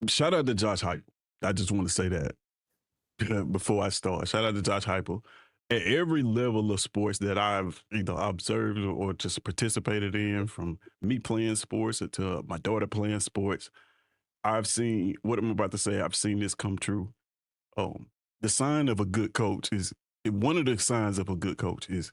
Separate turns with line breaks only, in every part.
Shout out to Josh Heupel. I just want to say that before I start. Shout out to Josh Heupel. At every level of sports that I've either observed or just participated in, from me playing sports to my daughter playing sports, I've seen what I'm about to say. I've seen this come true. The sign of a good coach is one of the signs of a good coach is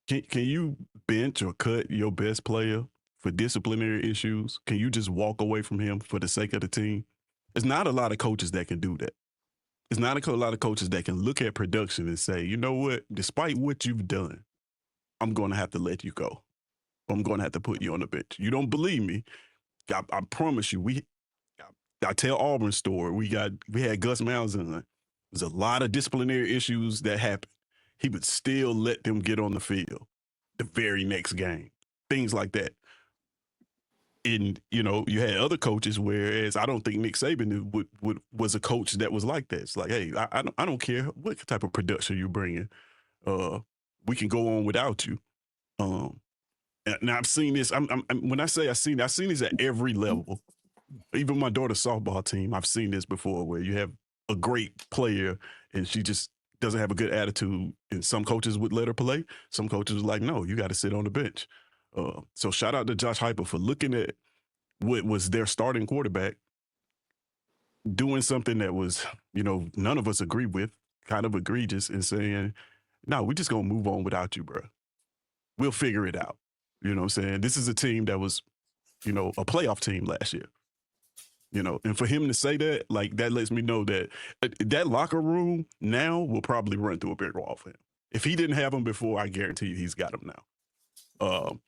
can you bench or cut your best player for disciplinary issues? Can you just walk away from him for the sake of the team? There's not a lot of coaches that can do that. It's not a lot of coaches that can look at production and say, you know what, despite what you've done, I'm going to have to let you go. I'm going to have to put you on the bench. You don't believe me? I promise you. I tell Auburn's story. We had Gus Malzahn. There's a lot of disciplinary issues that happened. He would still let them get on the field the very next game. Things like that. And you had other coaches, whereas I don't think Nick Saban was a coach that was like that. It's like, hey, I don't care what type of production you're bringing. We can go on without you. Now I've seen this. When I say I've seen this at every level. Even my daughter's softball team, I've seen this before, where you have a great player and she just doesn't have a good attitude. And some coaches would let her play. Some coaches were like, no, you got to sit on the bench. So shout out to Josh Heupel for looking at what was their starting quarterback, doing something that was, none of us agree with, kind of egregious, and saying, no, we're just going to move on without you, bro. We'll figure it out. You know what I'm saying? This is a team that was, a playoff team last year. And for him to say that, like, that lets me know that that locker room now will probably run through a brick wall for him. If he didn't have him before, I guarantee you he's got him now.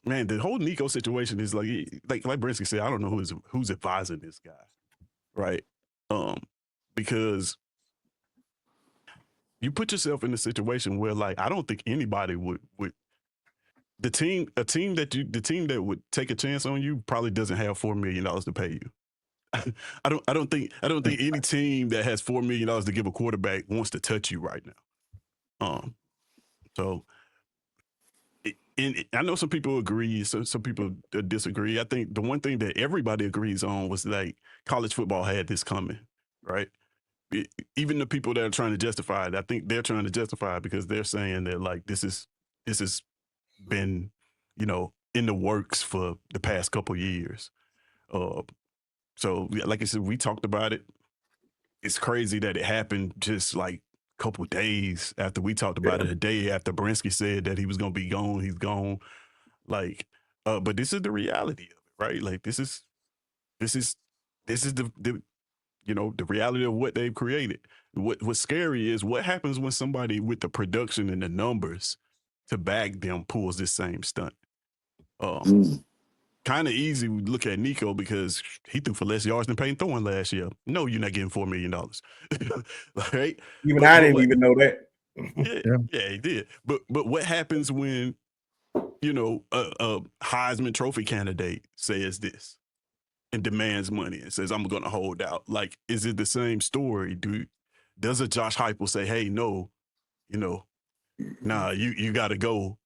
Man, the whole Nico situation is like Brinsky said, I don't know who's advising this guy, right? Because you put yourself in a situation where, like, I don't think anybody would the team that would take a chance on you probably doesn't have $4 million to pay you. I don't think any team that has $4 million to give a quarterback wants to touch you right now. So, and I know some people agree, some people disagree. I think the one thing that everybody agrees on was, like, college football had this coming, right? Even the people that are trying to justify it, I think they're trying to justify it because they're saying that, like, this has been, in the works for the past couple years. So, like I said, we talked about it. It's crazy that it happened just like a couple days after we talked about it, a day after Brinsky said that he was going to be gone. He's gone. Like, but this is the reality of it, right? Like, this is the the reality of what they've created. What's scary is what happens when somebody with the production and the numbers to back them pulls this same stunt. Kind of easy to look at Nico because he threw for less yards than Peyton Thorne last year. No, you're not getting $4 million. Right?
Even I didn't even know that.
Yeah, he did. But what happens when, a Heisman Trophy candidate says this and demands money and says, I'm going to hold out? Like, is it the same story? Does a Josh Heupel say, hey, no, nah, you got to go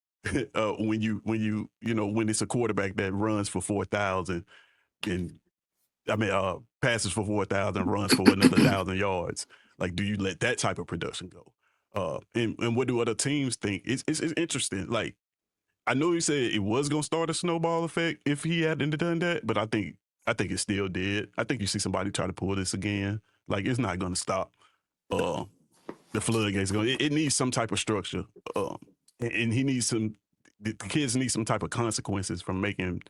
when it's a quarterback that runs for 4,000 and passes for 4,000, runs for another 1,000 yards? Like, do you let that type of production go? And what do other teams think? It's interesting. Like, I know you said it was gonna start a snowball effect if he hadn't done that, but I think it still did. I think you see somebody try to pull this again. Like, it's not gonna stop. The floodgates going. It needs some type of structure, and he needs some. The kids need some type of consequences from making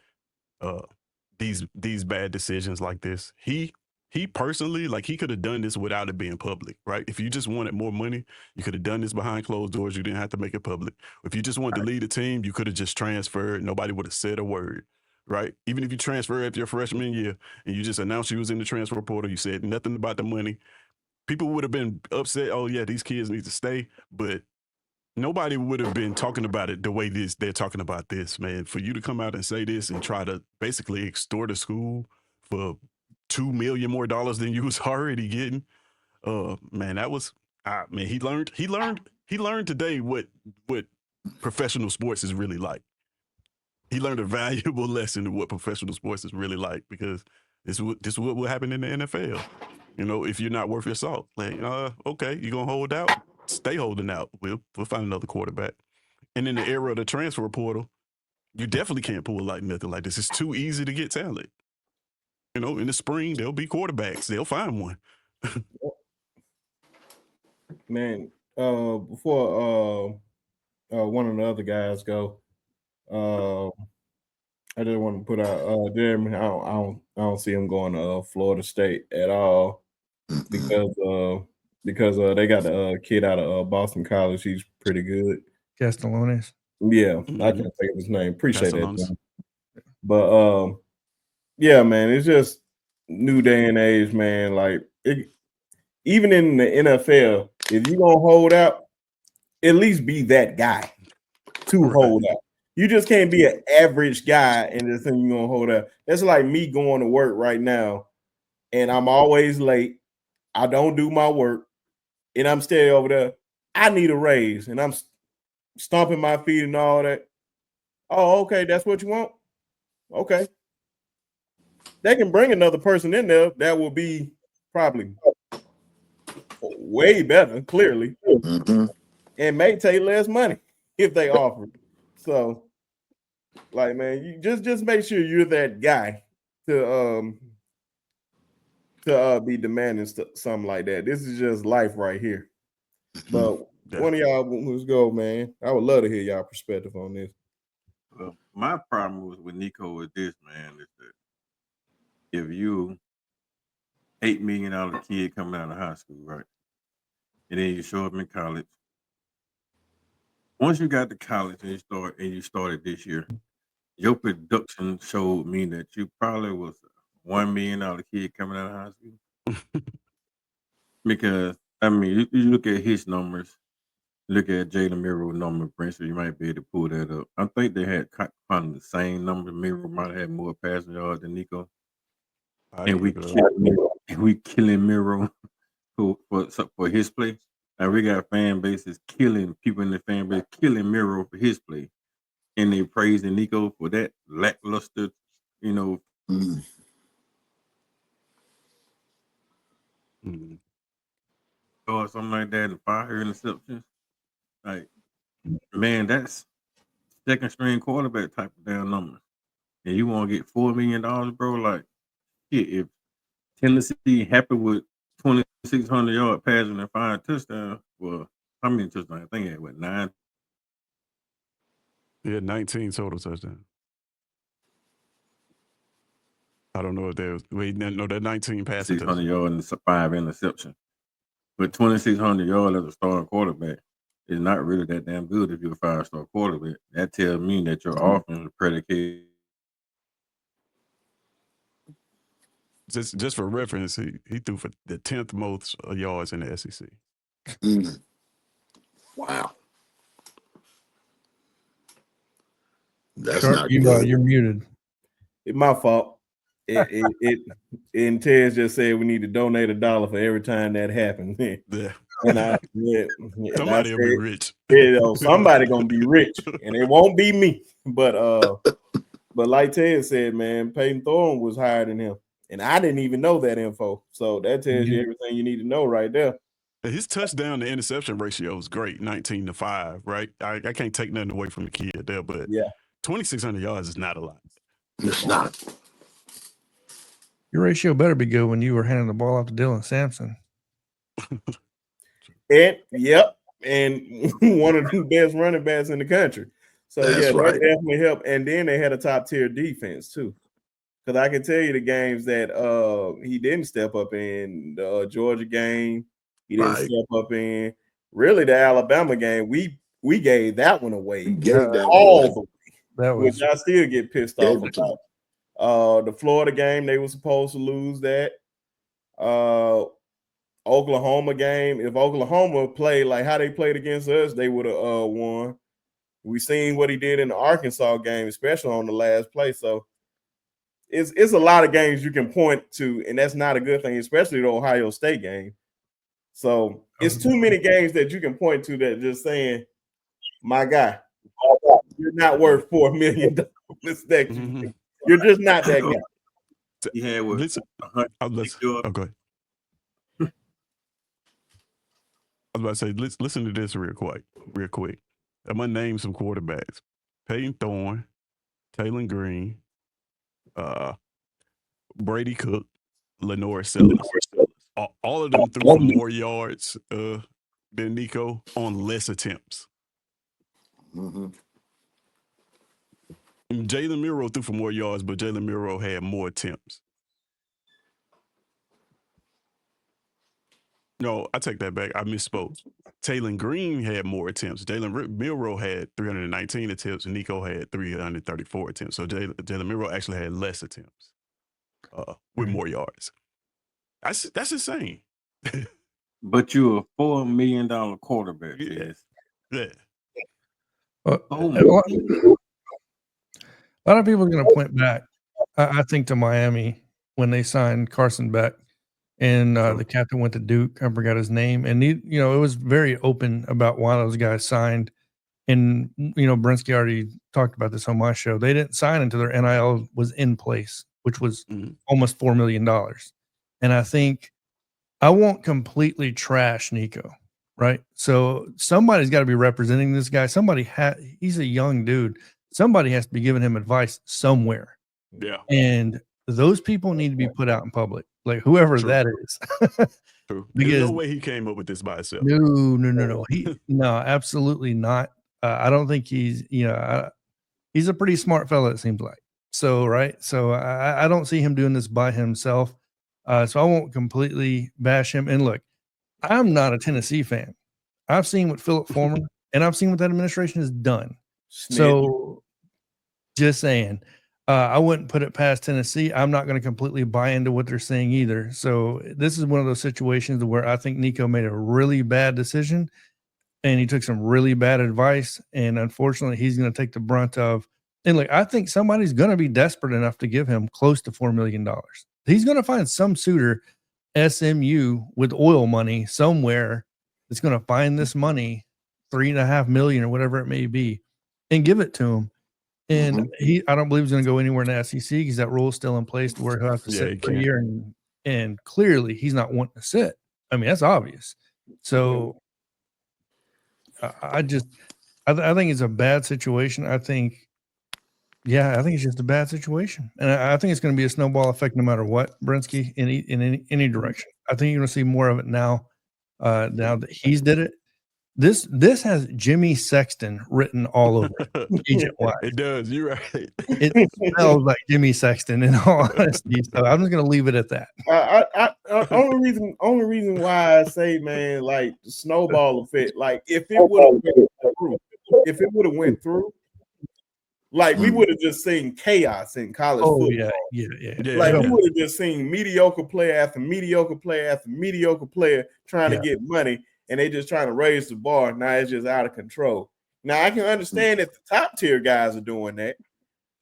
these bad decisions like this. He personally, like, he could have done this without it being public, right? If you just wanted more money, you could have done this behind closed doors. You didn't have to make it public. If you just wanted to lead a team, you could have just transferred. Nobody would have said a word, right? Even if you transferred after your freshman year and you just announced you was in the transfer portal, you said nothing about the money, people would have been upset. Oh yeah, these kids need to stay, but nobody would have been talking about it the way they're talking about this, man. For you to come out and say this and try to basically extort a school for $2 million more than you was already getting, man, that was man. He learned today what professional sports is really like. He learned a valuable lesson of what professional sports is really like, because This is what will happen in the NFL. You know, if you're not worth your salt, like, okay, you're gonna hold out, stay holding out. We'll find another quarterback. And in the era of the transfer portal, you definitely can't pull like nothing like this. It's too easy to get talent. You know, in the spring there'll be quarterbacks. They'll find one.
Man, before one of the other guys go, I just want to put out Jeremy. I don't see him going to Florida State at all because they got a kid out of Boston College. He's pretty good.
Castellanos.
Yeah, I can't think of his name. Appreciate that.
Castellanos.
But yeah, man, it's just new day and age, man. Like even in the NFL, if you're gonna hold out, at least be that guy to hold out. You just can't be an average guy and just think you're gonna hold out. That's like me going to work right now, and I'm always late. I don't do my work, and I'm staying over there. I need a raise, and I'm stomping my feet and all that. Oh, okay, that's what you want. Okay, they can bring another person in there that will be probably way better, clearly, and may take less money if they offer. So, like, man, you just make sure you're that guy to be demanding something like that. This is just life right here. But one of y'all who's go, man. I would love to hear y'all perspective on this.
Well, my problem with Nico is this, man, is that if you $8 million kid coming out of high school, right, and then you show up in college. Once you got to college and you started this year, your production showed me that you probably was a $1 million kid coming out of high school. Because I mean, you look at his numbers, look at Jalen Miro number, for instance, you might be able to pull that up. I think they had kind of the same number. Miro might have had more passing yards than Nico. And we killing Miro for his play. And we got fan bases killing people in the fan base, killing Miro for his play. And they praising Nico for that lackluster, or something like that, and 5 interceptions. Like, man, that's second string quarterback type of damn number. And you want to get $4 million, bro? Like, shit, if Tennessee happy with 2,600 yard passing and 5 touchdowns, well, how many touchdowns? I think it had 9.
Yeah, 19 total touchdowns. I don't know if there was. Wait, no, that 19 passing
600 yards and 5 interceptions. But 2,600 yards as a starting quarterback is not really that damn good if you're a 5-star quarterback. That tells me that your offense is predicated.
Just for reference, he threw for the 10th most yards in the SEC.
Wow. That's
Sharp,
not good.
You're muted.
It's my fault. And Tez just said we need to donate $1 for every time that happens.
Yeah.
And
somebody will be rich.
Somebody gonna be rich, and it won't be me. But like Ted said, man, Peyton Thorne was higher than him, and I didn't even know that info. So that tells you everything you need to know right there.
His touchdown to interception ratio is great, 19-5, right? I can't take nothing away from the kid there, but 2,600 yards is not a lot.
It's not.
Your ratio better be good when you were handing the ball off to Dylan Sampson.
And one of the best running backs in the country. So that definitely helped. And then they had a top tier defense too. Because I can tell you the games that he didn't step up in, the Georgia game, he didn't step up in. Really, the Alabama game, we gave that one away. All the way. Which I still get pissed off about. The Florida game, they were supposed to lose that. Oklahoma game, if Oklahoma played like how they played against us, they would have won. We seen what he did in the Arkansas game, especially on the last play. So it's a lot of games you can point to, and that's not a good thing, especially the Ohio State game. So it's too many games that you can point to that just saying, my guy, you're not worth $4 million. You're just not that guy.
He had with
Listen,
100 yards.
okay. I was about to say, listen to this real quick. I'm gonna name some quarterbacks: Peyton Thorne, Taylor Green, Brady Cook, Lenore Sellers. All of them threw for more yards than Nico on less attempts.
Mm-hmm.
Jalen Miro threw for more yards, but Jalen Miro had more attempts. No, I take that back. I misspoke. Taylor Green had more attempts. Jalen Miro had 319 attempts, and Nico had 334 attempts. So Jalen Miro actually had less attempts with more yards. That's insane.
But you're a $4 million quarterback.
Yeah. Yeah.
A
Oh my
lot of people are going to point back, I think, to Miami when they signed Carson Beck, and the captain went to Duke. I forgot his name, and it was very open about why those guys signed. And Brinsky already talked about this on my show. They didn't sign until their NIL was in place, which was almost $4 million. And I think I won't completely trash Nico, right? So somebody's got to be representing this guy. He's a young dude. Somebody has to be giving him advice somewhere.
Yeah.
And those people need to be put out in public, like whoever that is.
True.
Because
there's no way he came up with this by himself.
No. No, absolutely not. I don't think he's a pretty smart fella, it seems like. So, right. So I don't see him doing this by himself. So I won't completely bash him. And look, I'm not a Tennessee fan. I've seen what Philip Fulmer and I've seen what that administration has done. So just saying, I wouldn't put it past Tennessee. I'm not going to completely buy into what they're saying either. So this is one of those situations where I think Nico made a really bad decision and he took some really bad advice. And unfortunately, he's going to take the brunt of. And look, I think somebody's going to be desperate enough to give him close to $4 million. He's going to find some suitor, SMU, with oil money somewhere that's going to find this money, $3.5 million or whatever it may be, and give it to him. And I don't believe he's going to go anywhere in the SEC because that rule is still in place to where he'll have to sit for a year. And clearly, he's not wanting to sit. I mean, that's obvious. So I think it's a bad situation. I think it's just a bad situation, and I think it's going to be a snowball effect no matter what, Brinsky, in any direction. I think you're going to see more of it now. Now that he's did it, this has Jimmy Sexton written all over it, agent-wise.
It does. You're right.
It smells like Jimmy Sexton, in all honesty. So I'm just going to leave it at that.
Only reason why I say, man, like the snowball effect, like if it would have went through, like we would have just seen chaos in college football.
Yeah.
Like we would have just seen mediocre player after mediocre player after mediocre player trying to get money, and they just trying to raise the bar. Now it's just out of control. Now I can understand if the top tier guys are doing that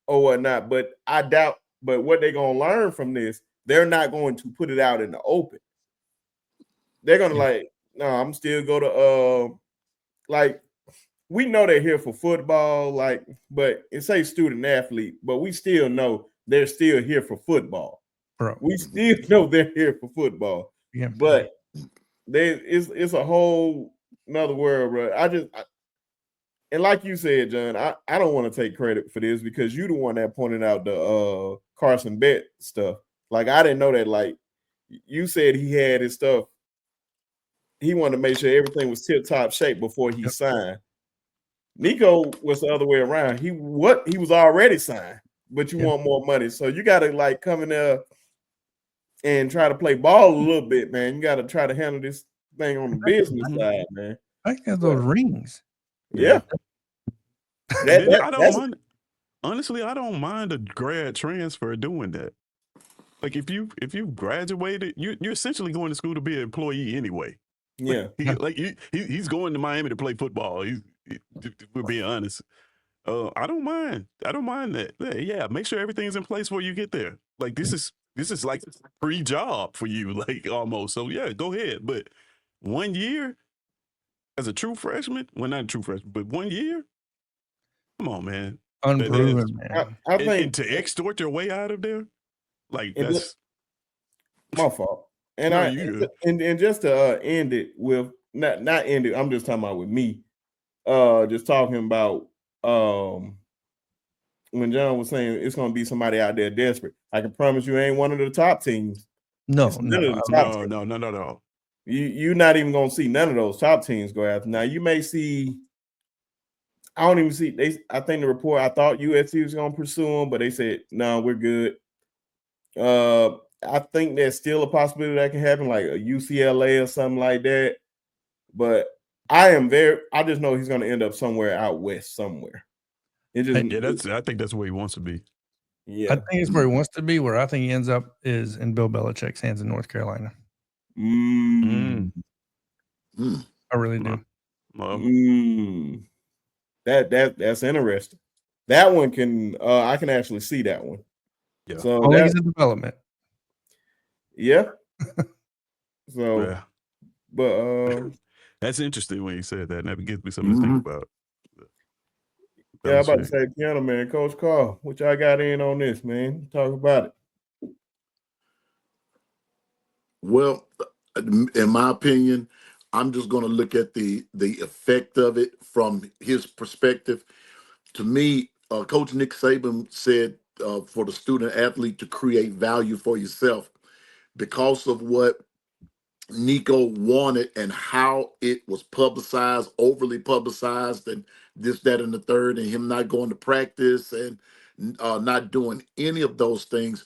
or whatnot, but I doubt. But what they're gonna learn from this, they're not going to put it out in the open. They're gonna I'm still go to we know they're here for football, but it say student athlete, but we still know they're still here for football.
Bro.
We still know they're here for football.
Yeah.
But it's a whole another world, bro. And like you said, John, I don't want to take credit for this because you're the one that pointed out the Carson Beck stuff. Like I didn't know that. Like you said, he had his stuff. He wanted to make sure everything was tip-top shape before he signed. Nico was the other way around. He was already signed, but you want more money. So you got to come in there and try to play ball a little bit, man. You got to try to handle this thing on the business side, man.
I got those rings.
Yeah.
I don't mind. Honestly, I don't mind a grad transfer doing that. Like if you graduated, you're essentially going to school to be an employee anyway.
Yeah.
He's going to Miami to play football. We're being honest. I don't mind that. Yeah, make sure everything's in place before you get there. Like this is like pre-job for you, like almost. So yeah, go ahead. But 1 year as a true freshman, well, not a true freshman, but 1 year. Come on, man.
Unproven, man.
I think
and to extort your way out of there. Like
And
that's
my fault. And
no,
I
you good.
and just to end it with not end it, I'm just talking about with me. Just talking about when John was saying it's gonna be somebody out there desperate. I can promise you ain't one of the top teams.
No,
It's none of the top
No,
teams.
no, no, no, no.
You're not even gonna see none of those top teams go after. Now you may see. I don't even see they. I think the report. I thought USC was gonna pursue them, but they said no, we're good. I think there's still a possibility that can happen, like a UCLA or something like that. But I just know he's gonna end up somewhere out west somewhere. It just
Yeah, I think that's where he wants to be.
I
yeah.
think it's where he wants to be. Where I think he ends up is in Bill Belichick's hands in North Carolina.
Mm.
Mm.
I really do.
Well,
Mm. That's interesting. That one can I can actually see that one.
yeah.
So
I think
that
it's in development.
yeah. So
Yeah.
but
That's interesting when you said that. That gives me something to think about.
yeah, I'm about to
Belichick.
say piano man, Coach Carl, what y'all got in on this, man? Talk about it.
Well, in my opinion, I'm just going to look at the effect of it from his perspective. To me, Coach Nick Saban said for the student athlete to create value for yourself because of what Nico wanted and how it was publicized, overly publicized, and this, that, and the third, and him not going to practice and not doing any of those things.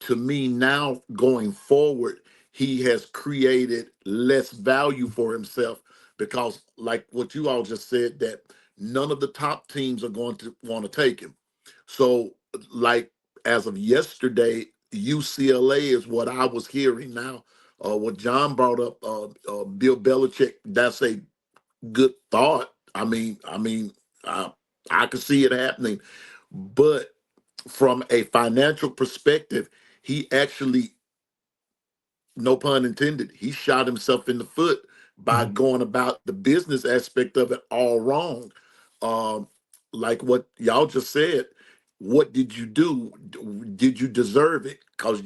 To me, now going forward, he has created less value for himself because, like what you all just said, that none of the top teams are going to want to take him. So, like as of yesterday, UCLA is what I was hearing now. What John brought up, Bill Belichick, that's a good thought. Uh, I could see it happening, but from a financial perspective, he actually, no pun intended, he shot himself in the foot by going about the business aspect of it all wrong. Um, like what y'all just said, what did you do? Did you deserve it? Because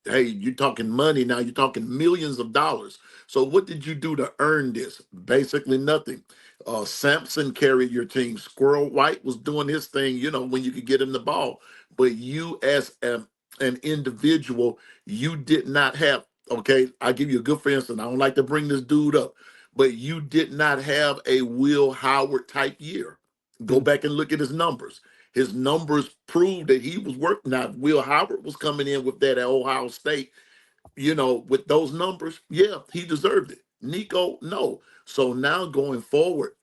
hey, you're talking money now, you're talking millions of dollars. So what did you do to earn this? Basically nothing. Sampson carried your team. Squirrel White was doing his thing, when you could get him the ball. But you as an individual, you did not have, okay, I'll give you a good for instance. I don't like to bring this dude up, but you did not have a Will Howard type year. Go back and look at his numbers. His numbers prove that he was working out. Will Howard was coming in with that at Ohio State, with those numbers. Yeah, he deserved it. Nico, no. So now going forward,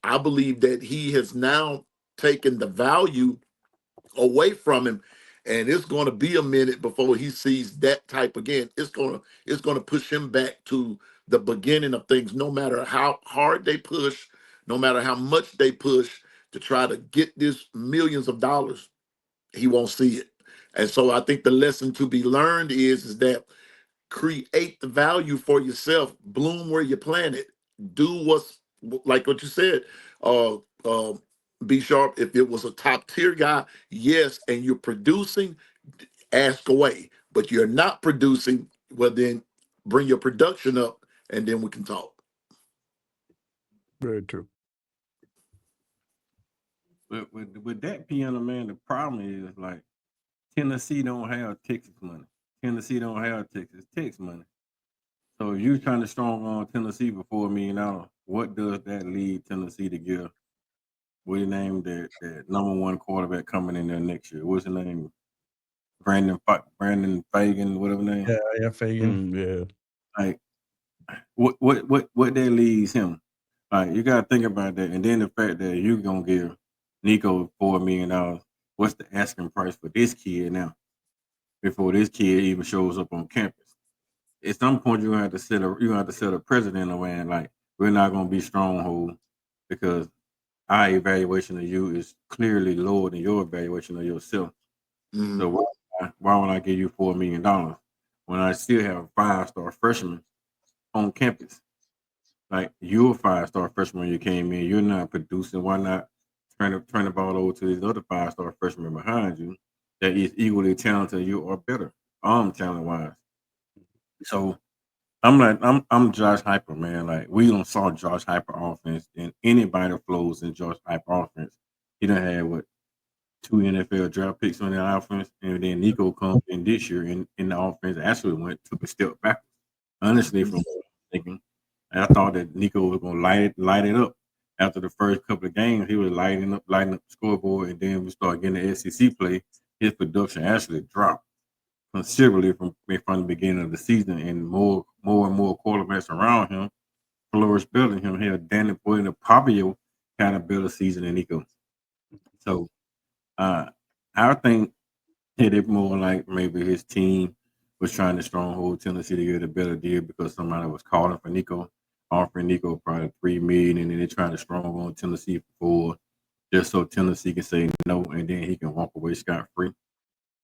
I believe that he has now taken the value away from him. And it's going to be a minute before he sees that type again. It's going to push him back to the beginning of things, no matter how hard they push, no matter how much they push to try to get this millions of dollars, he won't see it. And so I think the lesson to be learned is that create the value for yourself, bloom where you plant it, do what's like what you said. Uh, uh, be sharp. If it was a top tier guy, yes, and you're producing, ask away. But you're not producing, well, then bring your production up, and then we can talk.
Very true.
But with that piano man, the problem is like Tennessee don't have Texas money. Tennessee don't have Texas Tech money. So if you trying to strong on Tennessee for $4 million, what does that lead Tennessee to give? What you name that number one quarterback coming in there next year? What's his name? Brandon Fagan, whatever name.
Yeah, Fagan.
Yeah.
Like what that leaves him. Like you gotta think about that. And then the fact that you're gonna give Nico $4 million, what's the asking price for this kid now? Before this kid even shows up on campus. At some point you're gonna have to set a precedent around like we're not gonna be stronghold because our evaluation of you is clearly lower than your evaluation of yourself.
Mhm.
So why would I give you $4 million when I still have a 5-star freshman on campus? Like you're a 5-star freshman when you came in, you're not producing. Why not turn the ball over to these other 5-star freshmen behind you that is equally talented as you or better, talent wise. So I'm Josh Hyper, man. Like we don't saw Josh Hyper offense, and anybody that flows in Josh Hyper offense. He done had what 2 NFL draft picks on the offense, and then Nico comes in this year, and in the offense actually took a step back. Honestly, from what I'm thinking, and I thought that Nico was gonna light it up after the first couple of games. He was lighting up the scoreboard, and then we start getting the SEC play. His production actually dropped considerably from the beginning of the season, and more and more quarterbacks around him flourished better than him. Had Danny Boy and Papio kind of better season than Nico. So I think it more like maybe his team was trying to stronghold Tennessee to get a better deal because somebody was calling for Nico, offering Nico probably $3 million, and then they're trying to stronghold Tennessee for just so Tennessee can say no, and then he can walk away scot free.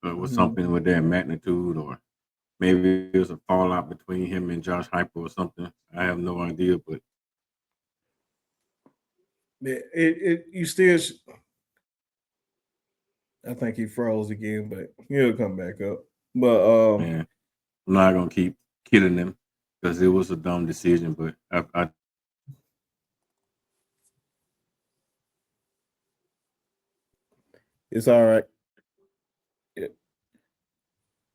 With something with that magnitude, or maybe there's a fallout between him and Josh Hyper or something. I have no idea, but
you still. I think he froze again, but he'll come back up. But
man, I'm not gonna keep killing him because it was a dumb decision. But I
it's all right. Yeah.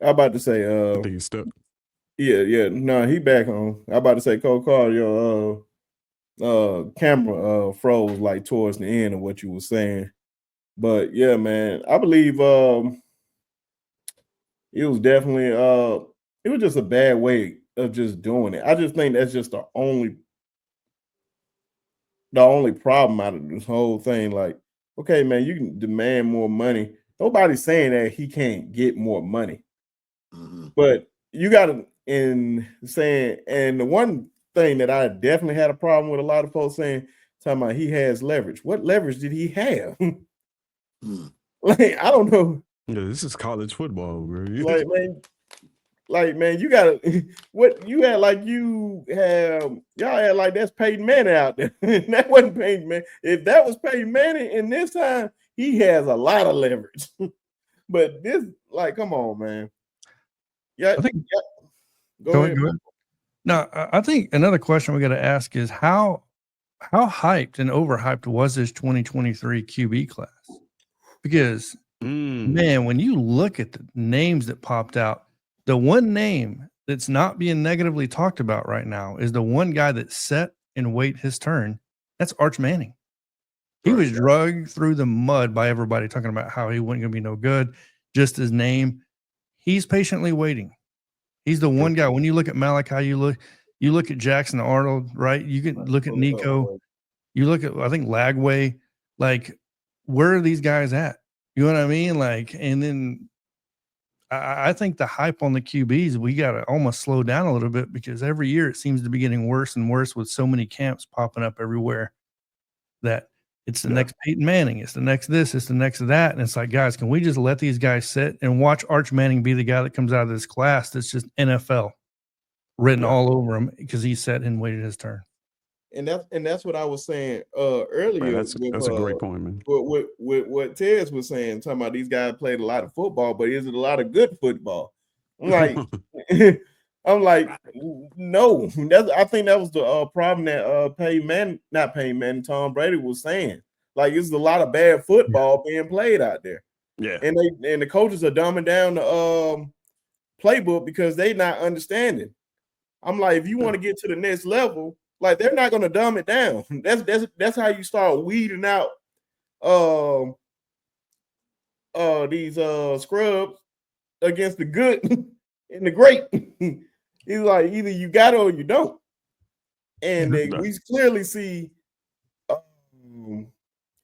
I'm about to say,
I think he's stuck.
yeah. No, he back on. I'm about to say, Cole Carter, your camera froze like towards the end of what you were saying. But yeah, man, I believe it was definitely it was just a bad way of just doing it. I just think that's just the only problem out of this whole thing. Like, okay, man, you can demand more money. Nobody's saying that he can't get more money. But you got to and the one thing that I definitely had a problem with a lot of folks saying, talking about he has leverage. What leverage did he have? Like, I don't know.
Yeah, this is college football, bro.
Like, man, you gotta what you had like y'all had like that's Peyton Manning out there. That wasn't Peyton Manning. If that was Peyton Manning in this time, he has a lot of leverage. But this, like, come on, man. Yeah,
I think.
Go ahead.
No, I think another question we got to ask is how hyped and overhyped was this 2023 QB class? Because man, when you look at the names that popped out, the one name that's not being negatively talked about right now is the one guy that set and wait his turn. That's Arch Manning. He was dragged through the mud by everybody talking about how he wasn't going to be no good. Just his name. He's patiently waiting. He's the one guy. When you look at Malachi, you look at Jackson Arnold, right? You can look at Nico. You look at, I think, Lagway. Like, where are these guys at? You know what I mean? Like, and then I think the hype on the QBs, we got to almost slow down a little bit because every year it seems to be getting worse and worse with so many camps popping up everywhere that it's the next Peyton Manning, it's the next this, it's the next that. And it's like, guys, can we just let these guys sit and watch Arch Manning be the guy that comes out of this class that's just NFL written all over him because he sat and waited his turn.
And that's what I was saying earlier.
Man, that's a great point, man.
With what Tez was saying, talking about these guys played a lot of football, but is it a lot of good football? I'm like, no. I think that was the problem that Tom Brady was saying. Like, it's a lot of bad football being played out there.
Yeah,
and the coaches are dumbing down the playbook because they not understanding. I'm like, if you want to get to the next level, like, they're not going to dumb it down. That's how you start weeding out these scrubs against the good and the great. It's like either you got it or you don't. And we clearly see.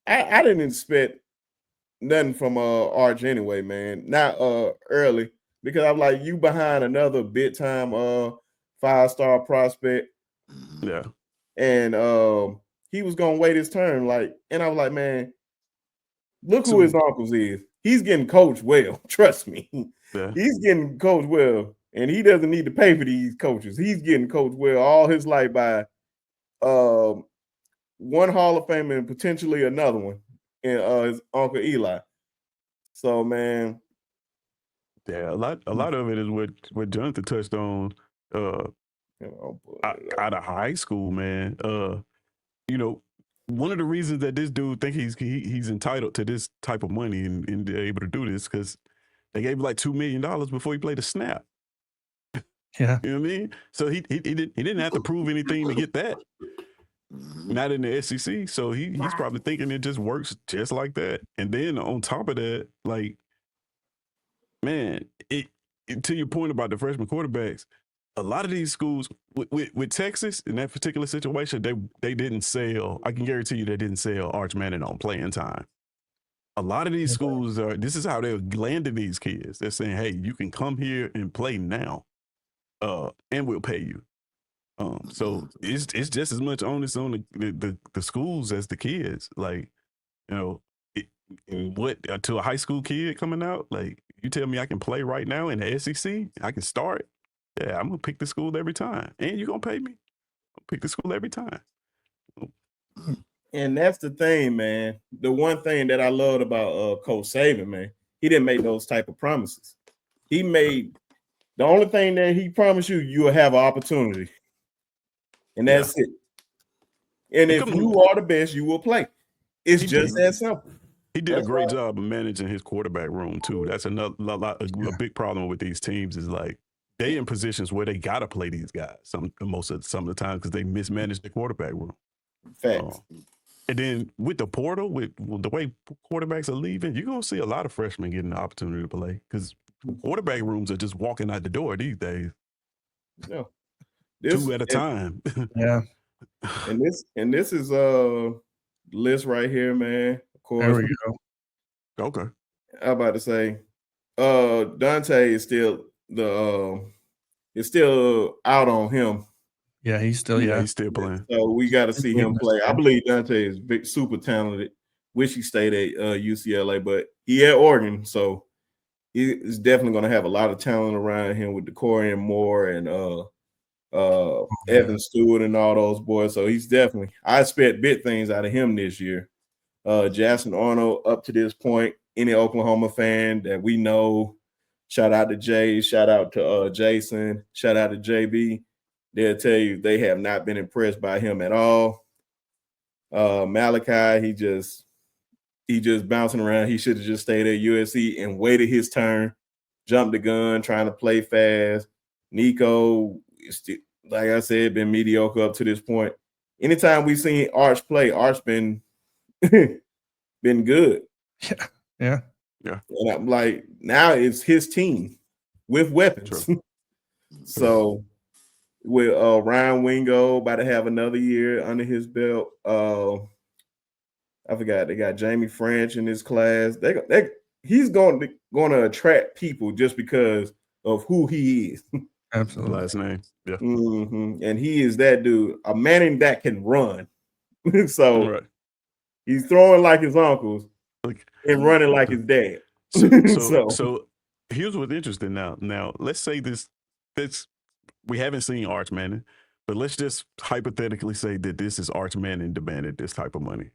I didn't expect nothing from Arch anyway, man. Not early, because I'm like, you behind another big time 5-star prospect.
Yeah.
And he was gonna wait his turn, like, and I was like, man, look who his uncles is. He's getting coached well. Trust me.
Yeah.
He's getting coached well, and he doesn't need to pay for these coaches. He's getting coached well all his life by one Hall of Famer and potentially another one, and his uncle Eli. So, man,
Yeah, a lot of it is what Jonathan touched on. Out of high school, man. You know, one of the reasons that this dude think he's entitled to this type of money and they're able to do this because they gave him like $2 million before he played a snap.
Yeah.
You know what I mean? So he didn't have to prove anything to get that. Not in the SEC. So he's probably thinking it just works just like that. And then on top of that, like, man, to your point about the freshman quarterbacks, a lot of these schools with Texas in that particular situation, they didn't sell. I can guarantee you they didn't sell Arch Manning on playing time. A lot of these schools this is how they're landing these kids. They're saying, hey, you can come here and play now, and we'll pay you. So it's just as much onus on the schools as the kids. Like, you know, to a high school kid coming out, like, you tell me I can play right now in the SEC, I can start. Yeah, I'm gonna pick the school every time, and you're gonna pay me. I'll pick the school every time.
And that's the thing, man. The one thing that I loved about Coach Saban, man, he didn't make those type of promises. He made the only thing that he promised you will have an opportunity, and that's it. And if you are the best, you will play. It's just that simple.
He did a great job of managing his quarterback room too. That's a big problem with these teams is like they in positions where they gotta play these guys some of the time because they mismanage the quarterback room.
Facts.
And then with the portal, with the way quarterbacks are leaving, you're gonna see a lot of freshmen getting the opportunity to play because quarterback rooms are just walking out the door these days.
Yeah.
Two at a time.
Yeah.
And this is list right here, man. Of course.
There we go.
Okay.
I'm about to say, Dante is still out on him.
Yeah, he's still
he's still playing.
So we got to see him play. I believe Dante is super talented. Wish he stayed at UCLA, but he at Oregon, so he is definitely going to have a lot of talent around him with Decorian Moore and Evan Stewart and all those boys. So he's definitely. I expect big things out of him this year. Jackson Arnold, up to this point, any Oklahoma fan that we know, shout out to Jay, shout out to Jason, shout out to JB. They'll tell you they have not been impressed by him at all. Malachi, he just bouncing around. He should have just stayed at USC and waited his turn, jumped the gun, trying to play fast. Nico, like I said, been mediocre up to this point. Anytime we've seen Arch play, Arch been good.
Yeah.
And I'm like, now it's his team with weapons. So with Ryan Wingo about to have another year under his belt. I forgot they got Jamie French in his class. He's going to attract people just because of who he is.
Absolutely.
Last name. Yeah.
Mm-hmm. And he is that dude, a Manning that can run. So he's throwing like his uncles and running like his dad.
So here's what's interesting now. Now let's say this we haven't seen Arch Manning, but let's just hypothetically say that this is Arch Manning demanded this type of money.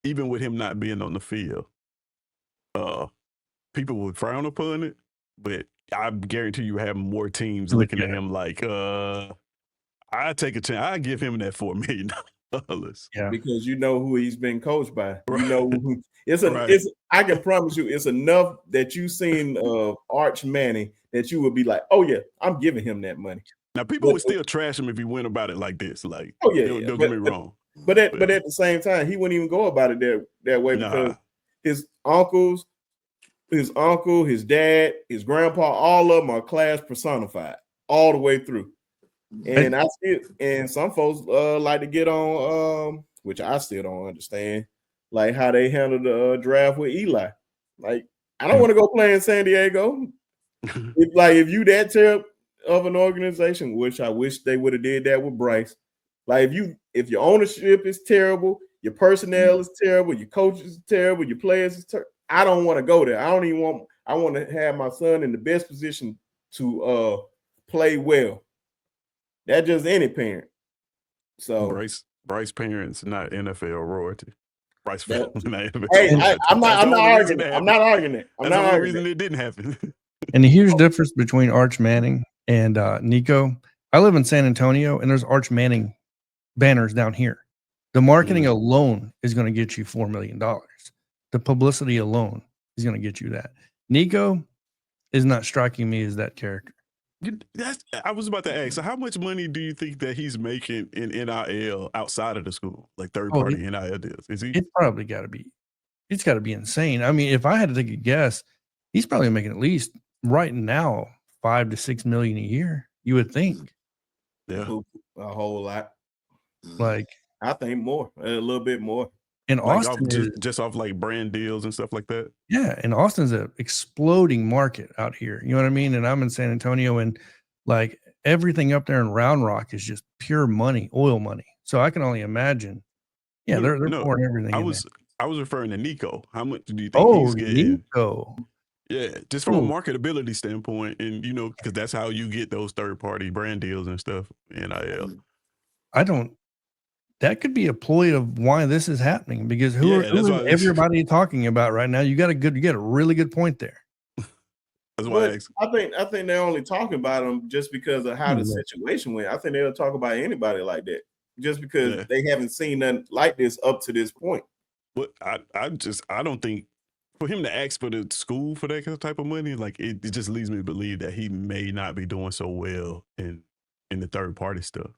Even with him not being on the field, people would frown upon it, but I guarantee you have more teams looking at him like, I take a chance. I give him that $4 million.
Yeah,
because you know who he's been coached by. You know who it's. I can promise you, it's enough that you've seen Arch Manning that you would be like, oh yeah, I'm giving him that money.
Now people would still trash him if he went about it like this. Like,
oh yeah,
don't get me wrong.
But at the same time, he wouldn't even go about it that way because his uncles, his uncle, his dad, his grandpa, all of them are class personified all the way through. And I see it, and some folks like to get on, which I still don't understand, like how they handled the draft with Eli. Like, I don't want to go play in San Diego. If you that terrible of an organization, which I wish they would have did that with Bryce. Like if your ownership is terrible, your personnel is terrible, your coaches are terrible, your players is terrible. I don't want to go there. I want to have my son in the best position to play well. That's just any parent. So
Bryce parents not NFL royalty. Bryce family not NFL
hey,
royalty.
I'm not arguing it. I'm not arguing it.
That's the only reason it didn't happen.
And the huge difference between Arch Manning and Nico, I live in San Antonio, and there's Arch Manning banners down here. The marketing alone is going to get you $4 million. The publicity alone is going to get you that. Nico is not striking me as that character.
I was about to ask. So, how much money do you think that he's making in NIL outside of the school, like third party NIL deals? Is he?
It's probably got to be. It's got to be insane. I mean, if I had to take a guess, he's probably making at least right now $5 to $6 million a year. You would think.
Yeah,
a whole lot.
Like,
I think more, a little bit more.
And
like
Austin
just off like brand deals and stuff like that.
Yeah, and Austin's an exploding market out here. You know what I mean? And I'm in San Antonio, and like everything up there in Round Rock is just pure money, oil money. So I can only imagine. Yeah, they're pouring everything.
I was referring to Nico. How much do you think he's getting?
Nico.
Yeah, just from a marketability standpoint, and because that's how you get those third party brand deals and stuff. NIL.
That could be a ploy of why this is happening, because who is everybody talking about right now? You got a really good point there.
That's why
I think they're only talking about them just because of how the situation went. I think they'll talk about anybody like that just because they haven't seen nothing like this up to this point.
But I don't think for him to ask for the school for that type of money, like it just leads me to believe that he may not be doing so well in the third party stuff.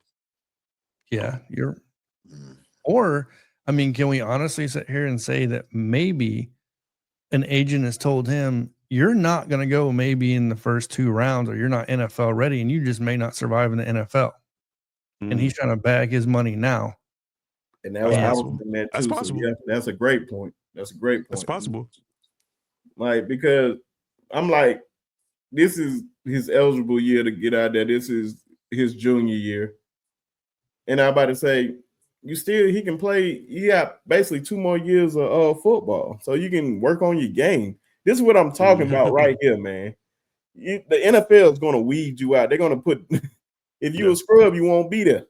Yeah, or I mean, can we honestly sit here and say that maybe an agent has told him you're not going to go maybe in the first 2 rounds, or you're not NFL ready, and you just may not survive in the NFL. And he's trying to bag his money now.
And that was that too.
That's possible.
So yeah, that's a great point. That's a great point.
That's possible.
Like, because I'm like, this is his eligible year to get out there. This is his junior year. And I'm about to say, he can play. You got basically 2 more years of football, so you can work on your game. This is what I'm talking about right here, man. The NFL is going to weed you out. They're going to put, if you're a scrub, you won't be there.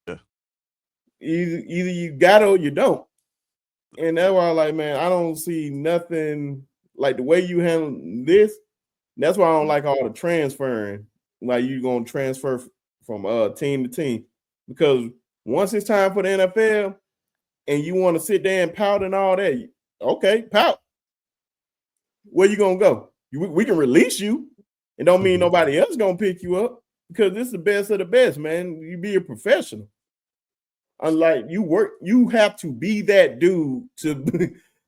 Yeah.
Either you got it or you don't. And that's why I'm like, man, I don't see nothing like the way you handle this. That's why I don't like all the transferring. Like, you're going to transfer from team to team, because once it's time for the NFL and you want to sit there and pout and all that, okay, pout. Where you going to go? We can release you. It don't mean nobody else going to pick you up, because this is the best of the best, man. You be a professional. Unlike you have to be that dude to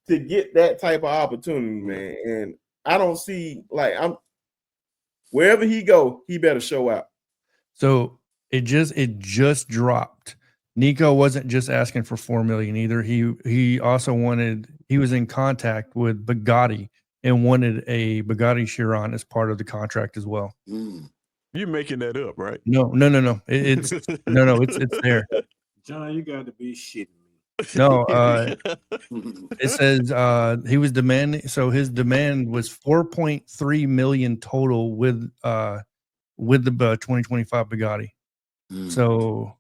get that type of opportunity, man. And I don't see, like, wherever he go, he better show out.
So it just dropped. Nico wasn't just asking for $4 million either. He also he was in contact with Bugatti and wanted a Bugatti Chiron as part of the contract as well.
You're making that up, right?
No. It's it's there.
John, you got to be shitting me.
No, it says he was demanding. So his demand was $4.3 million total with the 2025 Bugatti. So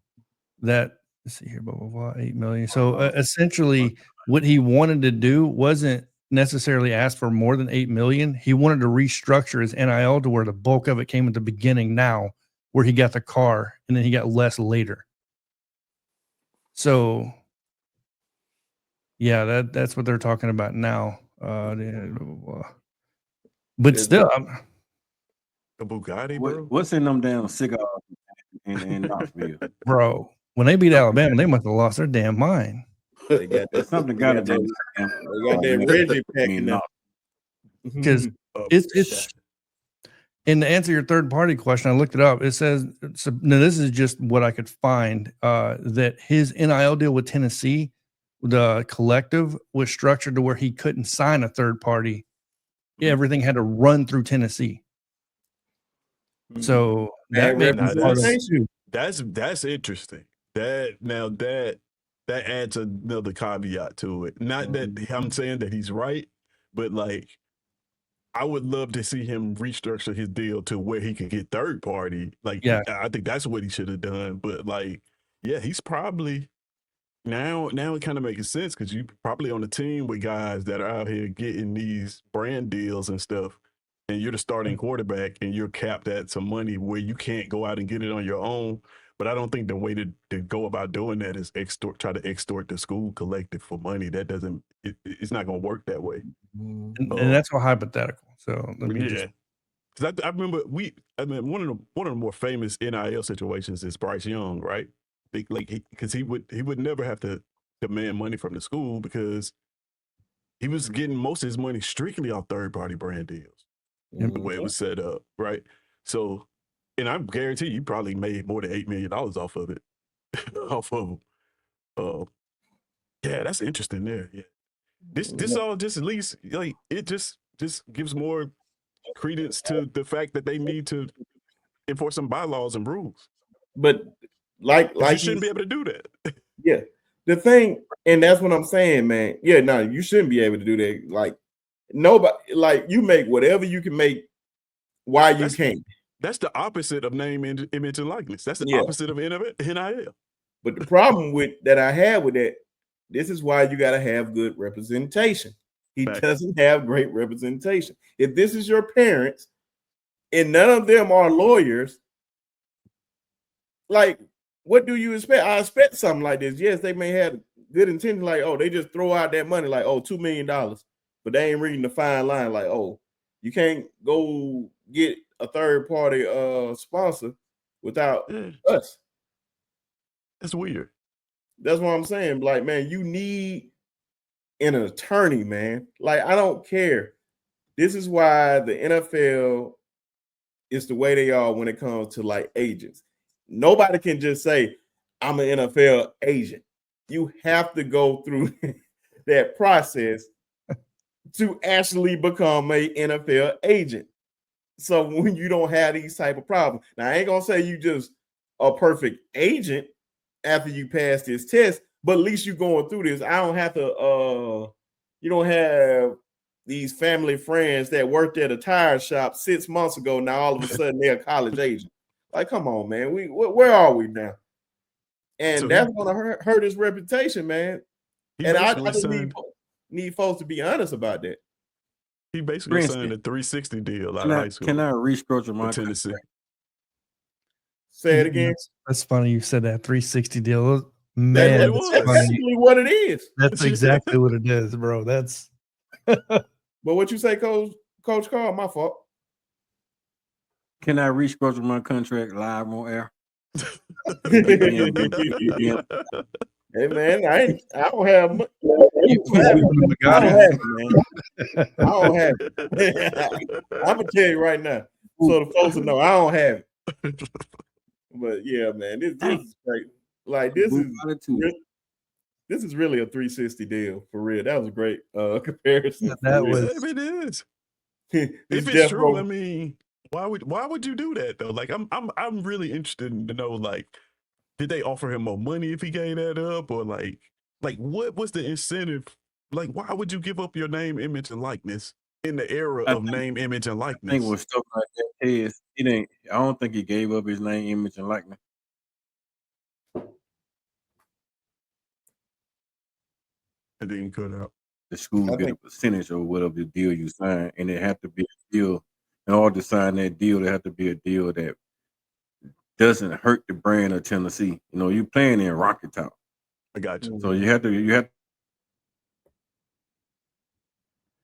that, let's see here, blah blah blah, 8 million. So essentially, what he wanted to do wasn't necessarily ask for more than 8 million. He wanted to restructure his NIL to where the bulk of it came at the beginning now, where he got the car and then he got less later. So yeah, that's what they're talking about now. But still,
the Bugatti, bro.
What's in them damn cigars in Knoxville?
Bro, when they beat Alabama, they must have lost their damn mind.
They got that.
Something got to be.
They got that Reggie packing up.
Because it's. And to answer your third party question, I looked it up. It says, now this is just what I could find, that his NIL deal with Tennessee, the collective, was structured to where he couldn't sign a third party. Everything had to run through Tennessee. So that
that's interesting. That adds another caveat to it. Not that I'm saying that he's right, but like, I would love to see him restructure his deal to where he could get third party. Like, I think that's what he should have done. But like, yeah, he's probably now it kind of makes sense, because you probably on a team with guys that are out here getting these brand deals and stuff. and you're the starting quarterback and you're capped at some money where you can't go out and get it on your own. But I don't think the way to go about doing that is try to extort the school collective for money. That doesn't, it's not going to work that way.
And that's all hypothetical. So let me just.
Because I remember one of the more famous NIL situations is Bryce Young, right? Because he would never have to demand money from the school because he was getting most of his money strictly off third party brand deals. The way it was set up, right? So, and I guarantee you probably made more than $8 million off of it. Off of yeah, that's interesting there. Yeah. This all just at least like it just gives more credence to the fact that they need to enforce some bylaws and rules.
But like
you shouldn't be able to do that.
Yeah. The thing, and that's what I'm saying, man. Yeah, no, you shouldn't be able to do that. Like nobody, like you make whatever you can make while you can.
That's the opposite of name, image, and likeness. That's the opposite of NIL.
But the problem with that I have with that, this is why you got to have good representation. He doesn't have great representation. If this is your parents and none of them are lawyers, like, what do you expect? I expect something like this. Yes, they may have good intention, like, oh, they just throw out that money, like, oh, $2 million, but they ain't reading the fine line, like, oh, you can't go get a third party sponsor without us.
That's weird.
That's what I'm saying. Like, man, you need an attorney, man. Like, I don't care. This is why the NFL is the way they are when it comes to like agents. Nobody can just say, I'm an NFL agent. You have to go through that process to actually become a NFL agent. So when you don't have these type of problems, now I ain't gonna say you just a perfect agent after you pass this test, but at least you're going through this. I don't have to you don't have these family friends that worked at a tire shop 6 months ago. Now all of a sudden they're a college agent. Like, come on, man. Where are we now? And so that's going to hurt his reputation, man. And I just need folks to be honest about that.
He basically signed a 360 deal out of high school.
Can I restructure my
Tennessee?
Say it again.
That's funny you said that 360 deal.
Man, that's exactly what it is.
That's exactly what it is, bro. That's
but what you say, Coach Carl, my fault.
Can I restructure my contract live on air?
Hey man, I don't have much. I don't have it. I'm gonna tell you right now, so the folks will know I don't have it. But yeah, man, this is great. Like this is really a 360 deal for real. That was a great comparison.
That was.
If it is, if it's true, I mean, why would you do that though? Like, I'm really interested to know, like, did they offer him more money if he gave that up, or like what was the incentive? Like, why would you give up your name, image, and likeness in the era of name, image, and likeness?
I think with stuff like that is I don't think he gave up his name, image, and likeness.
It didn't cut out.
The school get a percentage of whatever the deal you sign, and it have to be a deal. In order to sign that deal, there have to be a deal that doesn't hurt the brand of Tennessee. You know, you're playing in Rocky Top.
I got you.
So you have to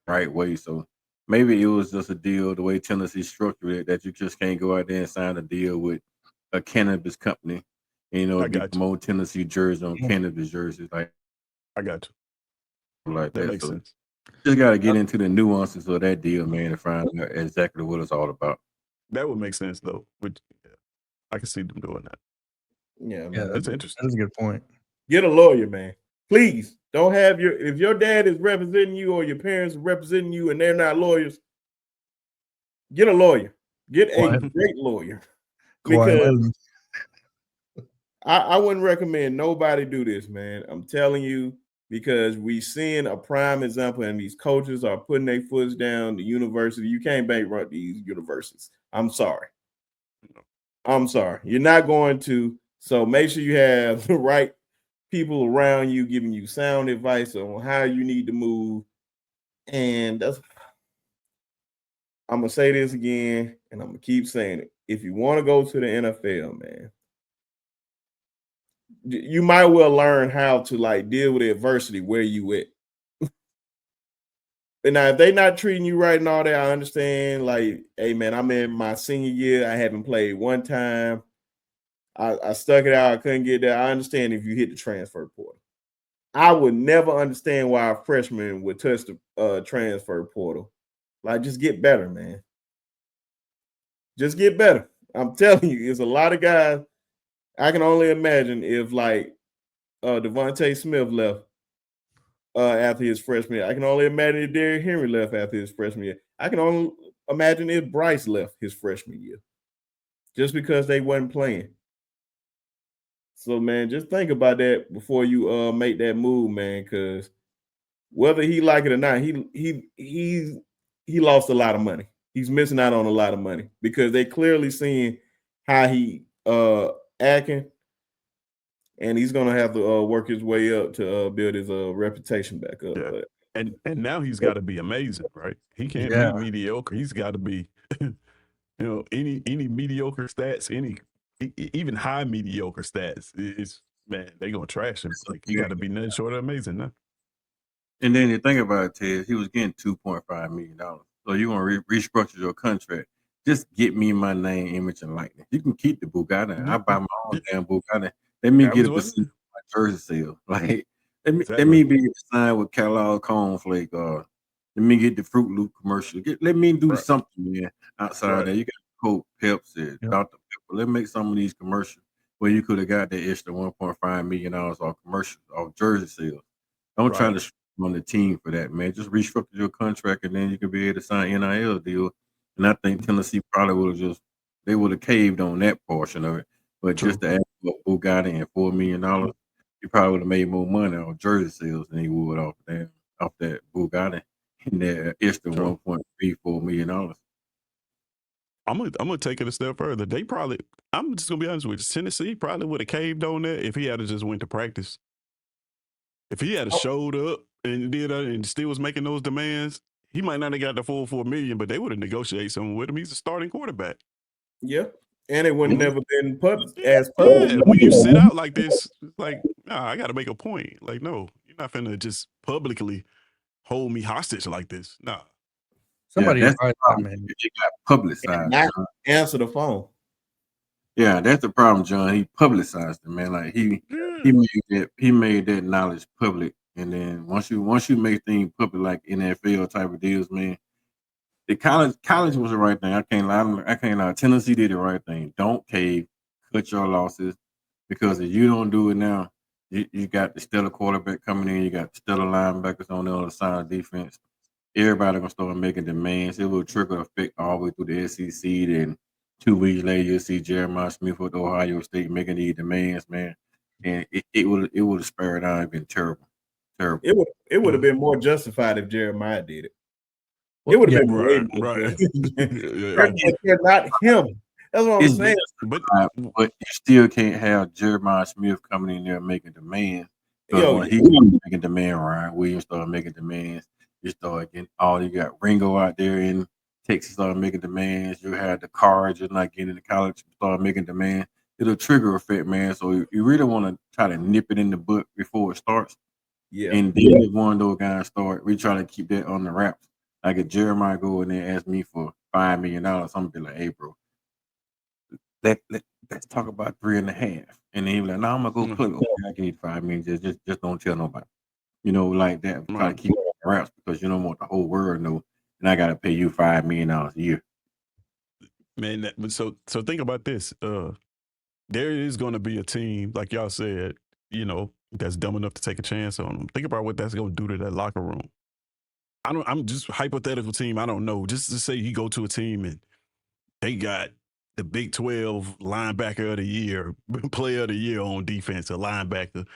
right way. So maybe it was just a deal the way Tennessee structured it that you just can't go out there and sign a deal with a cannabis company. And, you know, get more Tennessee jersey on cannabis jerseys. Like,
I got
you. Like that.
Makes sense.
Just got to get into the nuances of that deal, man, to find out exactly what it's all about.
That would make sense, though. I can see them doing that.
Yeah,
man,
that's interesting.
That's a good point.
Get a lawyer, man. Please don't have if your dad is representing you or your parents are representing you and they're not lawyers, get a lawyer. Get a great lawyer. Because I wouldn't recommend nobody do this, man. I'm telling you, because we've seen a prime example, and these coaches are putting their foot down. The university, you can't bankrupt these universities. I'm sorry. You're not going to. So make sure you have the right people around you giving you sound advice on how you need to move. And I'm gonna say this again, and I'm gonna keep saying it. If you want to go to the NFL, man, you might well learn how to like deal with adversity where you at. And now, if they not treating you right and all that, I understand. Like, hey man, I'm in my senior year. I haven't played one time. I stuck it out. I couldn't get there. I understand if you hit the transfer portal. I would never understand why a freshman would touch the transfer portal. Like, just get better, man. Just get better. I'm telling you, it's a lot of guys. I can only imagine if like Devontae Smith left after his freshman year. I can only imagine if Derrick Henry left after his freshman year. I can only imagine if Bryce left his freshman year just because they wasn't playing. So, man, just think about that before you make that move, man, because whether he like it or not, he lost a lot of money. He's missing out on a lot of money because they clearly seeing how he acting, and he's gonna have to work his way up to build his reputation back up.
Yeah.
But
And now he's got to be amazing, right? He can't
Yeah.
be mediocre. He's got to be, any mediocre stats, even high mediocre stats. It's man, they gonna trash him. Like he got to be nothing short of amazing now.
And then the thing about it, Ted, he was getting $2.5 million. So you're gonna restructure your contract. Just get me my name, image, and likeness. You can keep the Bugatti. I buy my own damn Bugatti. Let me
That
get
was
a
what-
percentage of my jersey sale. Like let
Exactly.
me be signed with Kellogg Cornflake, or let me get the Fruit Loop commercial. Let me do
Right.
something, man. Outside
Right.
of that, you got Coke, Pepsi,
Yep.
Dr. Pepper. Let's make some of these commercials where you could have got that extra $1.5 million off commercials, off jersey sales. Don't try
Right.
to on the team for that, man. Just restructure your contract, and then you can be able to sign NIL deal. And I think Tennessee probably would have they would have caved on that portion of it. But
True.
just to add Bugatti and $4 million, you probably would have made more money on jersey sales than you would off that Bugatti and that extra
True.
$1.34 million.
I'm gonna take it a step further. They probably, I'm just gonna be honest with you, Tennessee probably would have caved on that if he had just went to practice. If he had showed up and did and still was making those demands, he might not have got the full $4 million, but they would have negotiated something with him. He's a starting quarterback.
yeah, and it would
Mhm.
never been public
Yeah,
as public.
and when you sit out like this, it's like, nah, I got to make a point. Like, no, you're not finna just publicly hold me hostage like this. Nah.
Somebody
that's the
advise that
problem.
man.
It got publicized.
Not
John.
answer the phone.
Yeah, that's the problem, John. He publicized it, man. Like he made that knowledge public, and then once you make things public, like NFL type of deals, man, the college was the right thing. I can't lie. Tennessee did the right thing. Don't cave, cut your losses, because if you don't do it now, you got the stellar quarterback coming in, you got the stellar linebackers on the other side of defense. Everybody gonna start making demands. It will trigger effect all the way through the SEC. Then 2 weeks later, you'll see Jeremiah Smith with Ohio State making these demands, man. And it would have spared out and been terrible.
It would have been more justified if Jeremiah did it.
Well,
It would have
yeah,
been way
Right,
more
right.
justified. But not him. That's what I'm
It's
saying.
But
but you still can't have Jeremiah Smith coming in there making demands. Because
Yo,
when he started making demands, Ryan Williams started making demands. You start getting you got Ringo out there in Texas started making demands. You had the Cards just not getting into college, start making demands. It'll trigger effect, man. So you really want to try to nip it in the butt before it starts.
yeah.
And then if one of those guys start, we try to keep that on the wraps. Like if Jeremiah go in there and ask me for $5 million, I'm gonna be like, hey, bro, let's talk about 3.5. And then he be like, no, I'm gonna go play. Okay, I can eat 5 million. Just don't tell nobody. Like that. Try to
Right.
keep it on the wraps because you don't want the whole world to know. And I gotta pay you $5 million a year.
man, so think about this. There is going to be a team, like y'all said, that's dumb enough to take a chance on them. Think about what that's going to do to that locker room. I'm just hypothetical team. I don't know. Just to say you go to a team and they got the Big 12 linebacker of the year, player of the year on defense, a linebacker.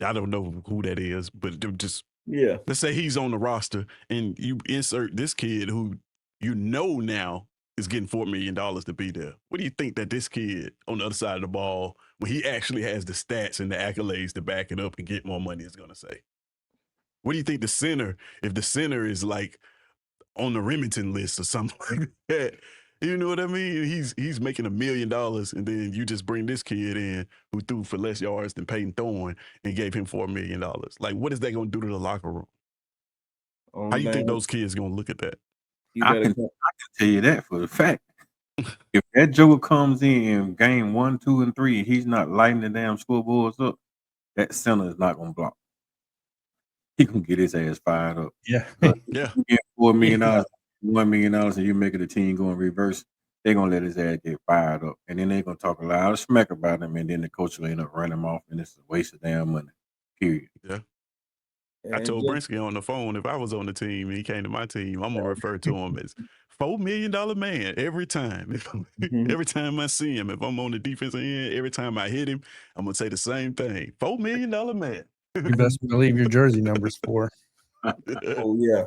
I don't know who that is, but just
Yeah.
let's say he's on the roster and you insert this kid who now is getting $4 million to be there. What do you think that this kid on the other side of the ball, when he actually has the stats and the accolades to back it up and get more money, is going to say? What do you think the center, if the center is like on the Remington list or something like that. You know what I mean? He's making $1 million, and then you just bring this kid in who threw for less yards than Peyton Thorne and gave him $4 million. Like, what is that going to do to the locker room? How you think those kids going to look at that?
You
I
better
can tell you that for the fact. If that Joker comes in game 1, 2, and 3, and he's not lighting the damn scoreboards up, that center is not gonna block. He can get his ass fired up.
Yeah.
But
Yeah.
you get $4 million, $1 million, and you're making the team go in reverse, they're gonna let his ass get fired up. And then they're gonna talk a lot of smack about him, and then the coach will end up running him off, and it's a waste of damn money. Period.
Yeah. I told Brinsky on the phone, if I was on the team and he came to my team, I'm gonna refer to him as $4 million man every time. Every time I see him, if I'm on the defensive end, every time I hit him, I'm gonna say the same thing. $4 million man.
You best believe your jersey number's 4.
Oh yeah.